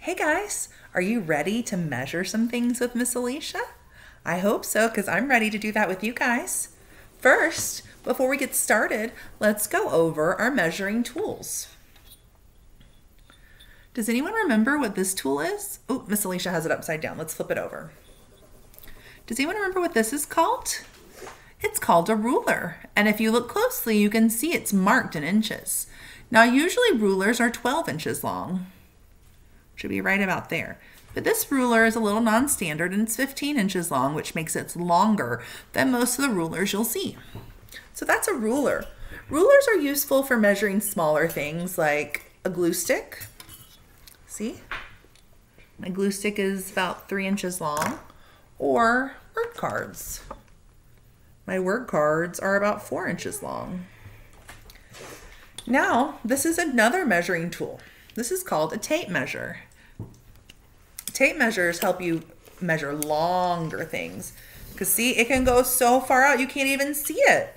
Hey guys, are you ready to measure some things with Miss Alicia? I hope so, because I'm ready to do that with you guys. First, before we get started, let's go over our measuring tools. Does anyone remember what this tool is? Oh, Miss Alicia has it upside down. Let's flip it over. Does anyone remember what this is called? It's called a ruler. And if you look closely, you can see it's marked in inches. Now, usually rulers are 12 inches long. Should be right about there. But this ruler is a little non-standard and it's 15 inches long, which makes it longer than most of the rulers you'll see. So that's a ruler. Rulers are useful for measuring smaller things like a glue stick. See? My glue stick is about 3 inches long. Or word cards. My word cards are about 4 inches long. Now, this is another measuring tool. This is called a tape measure. Tape measures help you measure longer things. Because see, it can go so far out you can't even see it.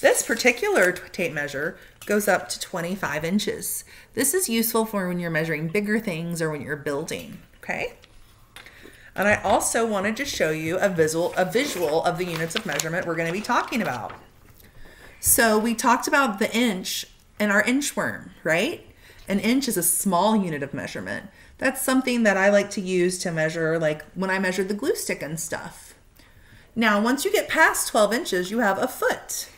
This particular tape measure goes up to 25 inches. This is useful for when you're measuring bigger things or when you're building, okay? And I also wanted to show you a visual of the units of measurement we're going to be talking about. So we talked about the inch and our inchworm, right? An inch is a small unit of measurement. That's something that I like to use to measure, like when I measured the glue stick and stuff. Now, once you get past 12 inches, you have a foot.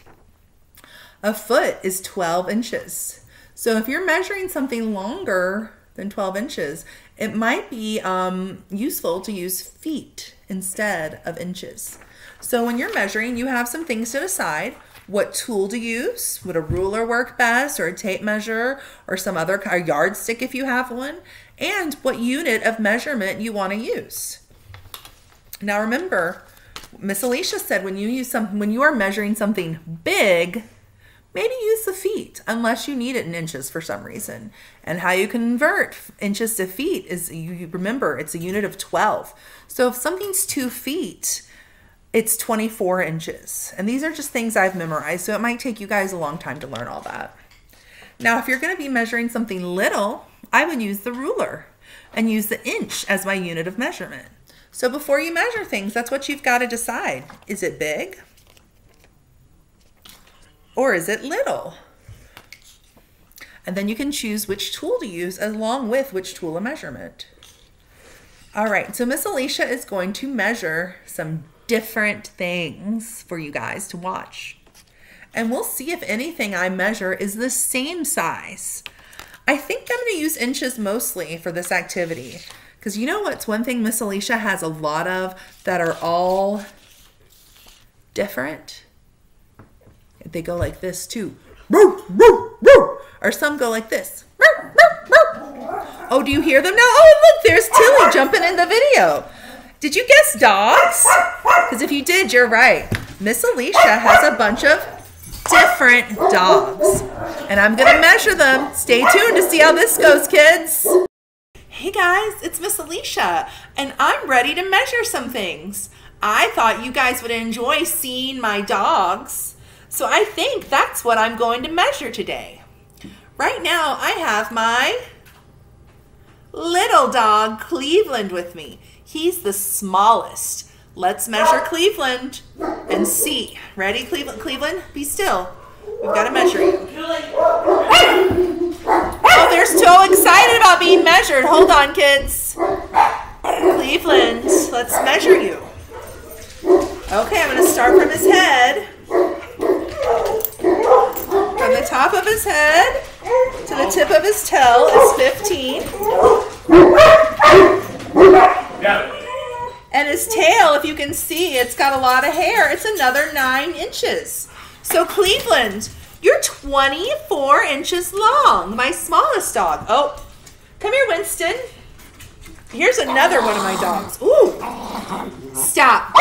A foot is 12 inches. So if you're measuring something longer than 12 inches, it might be useful to use feet instead of inches. So when you're measuring, you have some things to decide. What tool to use? Would a ruler work best, or a tape measure, or some other yardstick if you have one? And what unit of measurement you want to use. Now remember, Miss Alicia said when you are measuring something big, maybe use the feet unless you need it in inches for some reason. And how you convert inches to feet is, you remember, it's a unit of 12. So if something's 2 feet, it's 24 inches. And these are just things I've memorized, so it might take you guys a long time to learn all that. Now, if you're going to be measuring something little, I would use the ruler and use the inch as my unit of measurement. So before you measure things, that's what you've got to decide. Is it big? Or is it little? And then you can choose which tool to use along with which tool of measurement. All right, so Miss Alicia is going to measure some different things for you guys to watch. And we'll see if anything I measure is the same size. I think I'm going to use inches mostly for this activity. Because you know what's one thing Miss Alicia has a lot of that are all different? They go like this too. Or some go like this. Oh, do you hear them now? Oh, look, there's Tilly jumping in the video. Did you guess dogs? Because if you did, you're right. Miss Alicia has a bunch of different dogs. And I'm going to measure them. Stay tuned to see how this goes, kids. Hey guys, it's Miss Alicia, and I'm ready to measure some things. I thought you guys would enjoy seeing my dogs. So I think that's what I'm going to measure today. Right now, I have my little dog, Cleveland, with me. He's the smallest. Let's measure Cleveland and see. Ready, Cleveland? Cleveland, be still. We've got to measure you. Oh, they're so excited about being measured. Hold on, kids. Cleveland, let's measure you. Okay, I'm going to start from his head. From the top of his head to the tip of his tail is 15. And his tail, if you can see, it's got a lot of hair. It's another 9 inches. So Cleveland, you're 24 inches long, my smallest dog. Oh, come here, Winston. Here's another one of my dogs. Ooh, stop.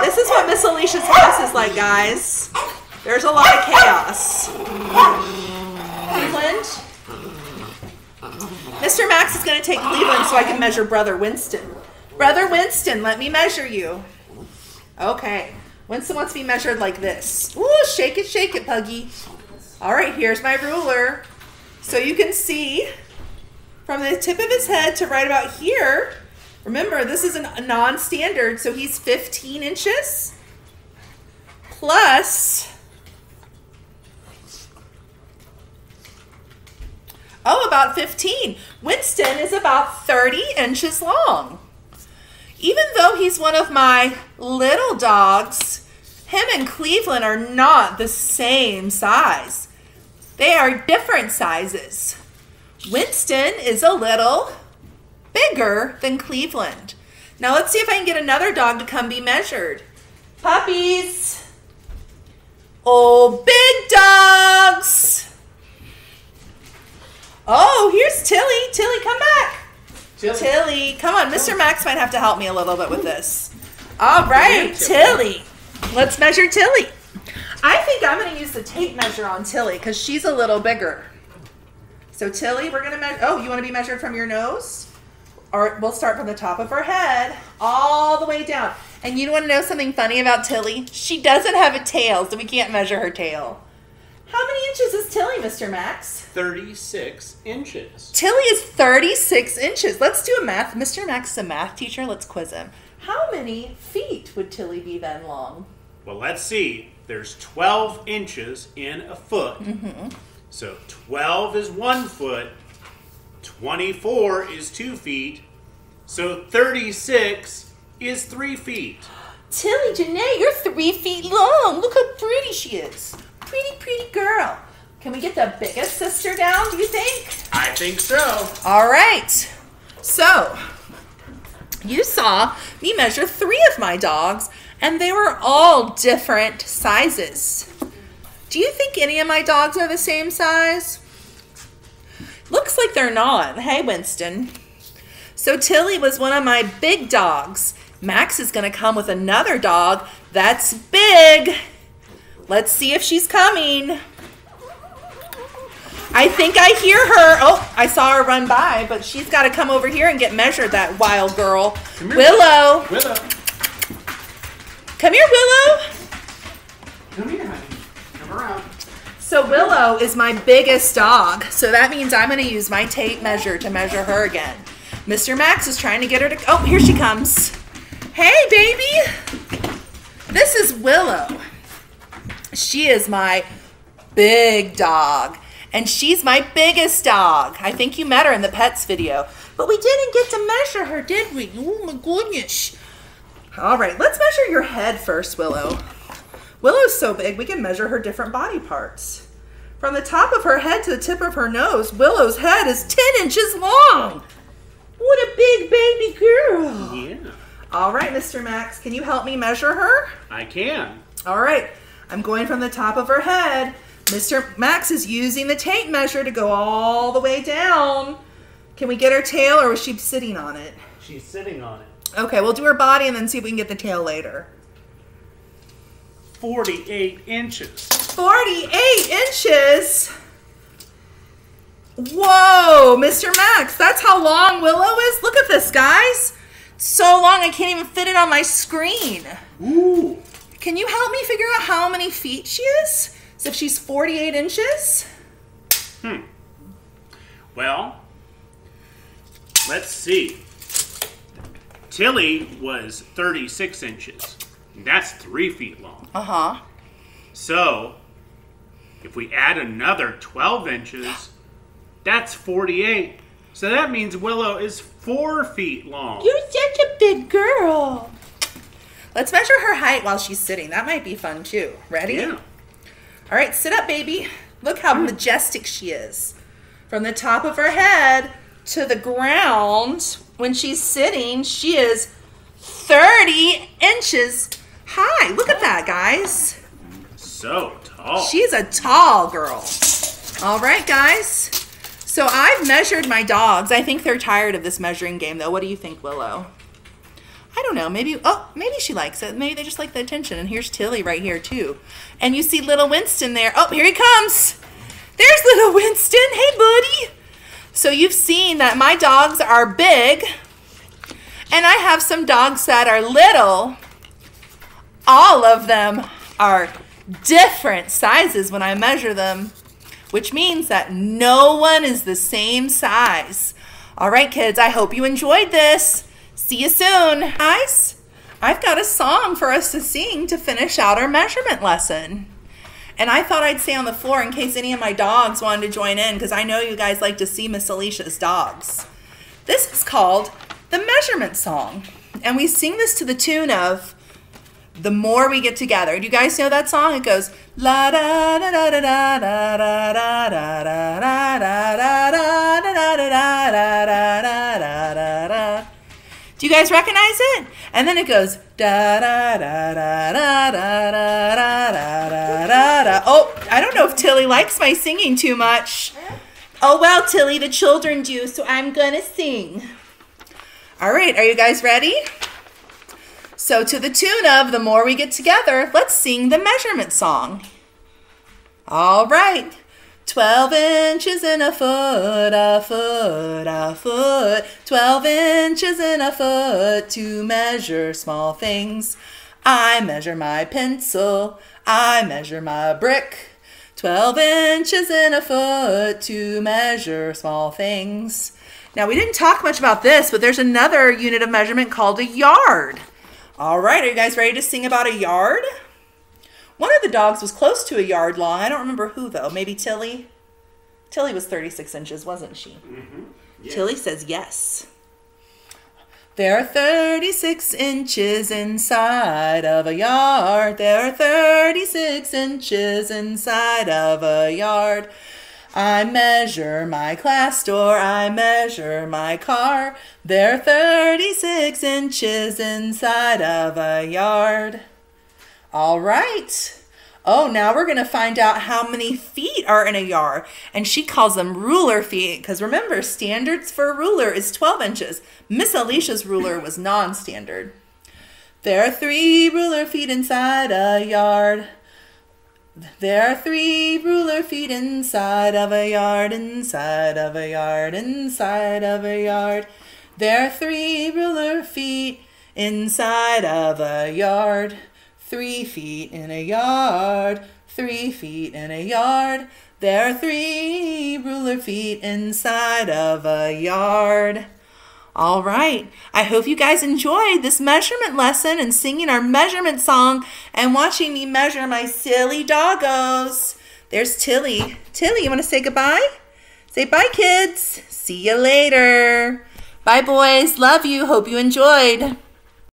This is what Miss Alicia's house is like, guys. There's a lot of chaos. Cleveland. Mr. Max is going to take Cleveland so I can measure Brother Winston. Brother Winston, let me measure you. Okay. Winston wants to be measured like this. Ooh, shake it, Puggy. All right, here's my ruler. So you can see from the tip of his head to right about here, remember this is a non-standard, so he's 15 inches plus, about 15. Winston is about 30 inches long. Even though he's one of my little dogs, him and Cleveland are not the same size. They are different sizes. Winston is a little bigger than Cleveland. Now let's see if I can get another dog to come be measured. Puppies. Oh, big dogs. Oh, here's Tilly. Tilly, come back. Tilly, come on. Mr. Max might have to help me a little bit with this. All right, Tilly. Let's measure Tilly. I think I'm going to use the tape measure on Tilly because she's a little bigger. So Tilly, we're going to measure. Oh, you want to be measured from your nose? Or we'll start from the top of her head all the way down. And you want to know something funny about Tilly? She doesn't have a tail, so we can't measure her tail. How many inches is Tilly, Mr. Max? 36 inches. Tilly is 36 inches. Let's do a math. Mr. Max is a math teacher. Let's quiz him. How many feet would Tilly be then long? Well, let's see. There's 12 inches in a foot. So 12 is 1 foot. 24 is 2 feet. So 36 is 3 feet. Tilly, Janae, you're 3 feet long. Look how pretty she is. Pretty, pretty girl. Can we get the biggest sister down, do you think? I think so. All right. So, you saw me measure 3 of my dogs, and they were all different sizes. Do you think any of my dogs are the same size? Looks like they're not. Hey, Winston. So Tilly was one of my big dogs. Max is going to come with another dog that's big. Let's see if she's coming. I think I hear her. Oh, I saw her run by, but she's got to come over here and get measured, that wild girl. Come here, Willow. Willow. Come here, Willow. Come here, honey. Come around. So Willow is my biggest dog. So that means I'm going to use my tape measure to measure her again. Mr. Max is trying to get her to... Oh, here she comes. Hey, baby. This is Willow. She is my big dog. And she's my biggest dog. I think you met her in the pets video. But we didn't get to measure her, did we? Oh, my goodness. All right, let's measure your head first, Willow. Willow's so big, we can measure her different body parts. From the top of her head to the tip of her nose, Willow's head is 10 inches long. What a big baby girl. Yeah. All right, Mr. Max, can you help me measure her? I can. All right, I'm going from the top of her head. Mr. Max is using the tape measure to go all the way down. Can we get her tail, or was she sitting on it? She's sitting on it. Okay, we'll do her body and then see if we can get the tail later. 48 inches. 48 inches? Whoa, Mr. Max, that's how long Willow is? Look at this, guys. So long I can't even fit it on my screen. Ooh. Can you help me figure out how many feet she is? So if she's 48 inches? Well, let's see. Tilly was 36 inches. That's 3 feet long. Uh-huh. So, if we add another 12 inches, that's 48. So that means Willow is 4 feet long. You're such a big girl. Let's measure her height while she's sitting. That might be fun too. Ready? Yeah. All right, sit up, baby. Look how majestic she is. From the top of her head to the ground, when she's sitting, she is 30 inches high. Look at that, guys. So tall. She's a tall girl. All right, guys. So I've measured my dogs. I think they're tired of this measuring game, though. What do you think, Willow? I don't know. Maybe she likes it. Maybe they just like the attention. And here's Tilly right here, too. And you see little Winston there. Oh, here he comes. There's little Winston. Hey, buddy. So you've seen that my dogs are big. And I have some dogs that are little. All of them are different sizes when I measure them which means that no one is the same size. All right, kids, I hope you enjoyed this. See you soon. Guys, I've got a song for us to sing to finish out our measurement lesson. And I thought I'd stay on the floor in case any of my dogs wanted to join in, because I know you guys like to see Miss Alicia's dogs. This is called the measurement song. And we sing this to the tune of The More We Get Together. Do you guys know that song? It goes la da da da da da da da da da da da da da da da da da. Do you guys recognize it? And then it goes da da da da da da da da da da da. Oh, I don't know if Tilly likes my singing too much. Oh well, Tilly, the children do, so I'm gonna sing. All right, are you guys ready? So to the tune of The More We Get Together, let's sing the measurement song. All right. 12 inches in a foot, a foot, a foot. 12 inches in a foot to measure small things. I measure my pencil, I measure my brick. 12 inches in a foot to measure small things. Now, we didn't talk much about this, but there's another unit of measurement called a yard. All right, are you guys ready to sing about a yard? One of the dogs was close to a yard long. I don't remember who, though. Maybe Tilly? Tilly was 36 inches, wasn't she? Mm-hmm. Yeah. Tilly says yes. There are 36 inches inside of a yard. There are 36 inches inside of a yard. I measure my class door, I measure my car. There are 36 inches inside of a yard. All right. Oh, now we're going to find out how many feet are in a yard. And she calls them ruler feet, because remember, standards for a ruler is 12 inches. Miss Alicia's ruler was non-standard. There are 3 ruler feet inside a yard. There are 3 ruler feet inside of a yard, inside of a yard, inside of a yard. There are 3 ruler feet inside of a yard. 3 feet in a yard, 3 feet in a yard. There are 3 ruler feet inside of a yard. All right, I hope you guys enjoyed this measurement lesson and singing our measurement song and watching me measure my silly doggos. There's Tilly. Tilly, you want to say goodbye? Say bye, kids. See you later. Bye, boys. Love you. Hope you enjoyed.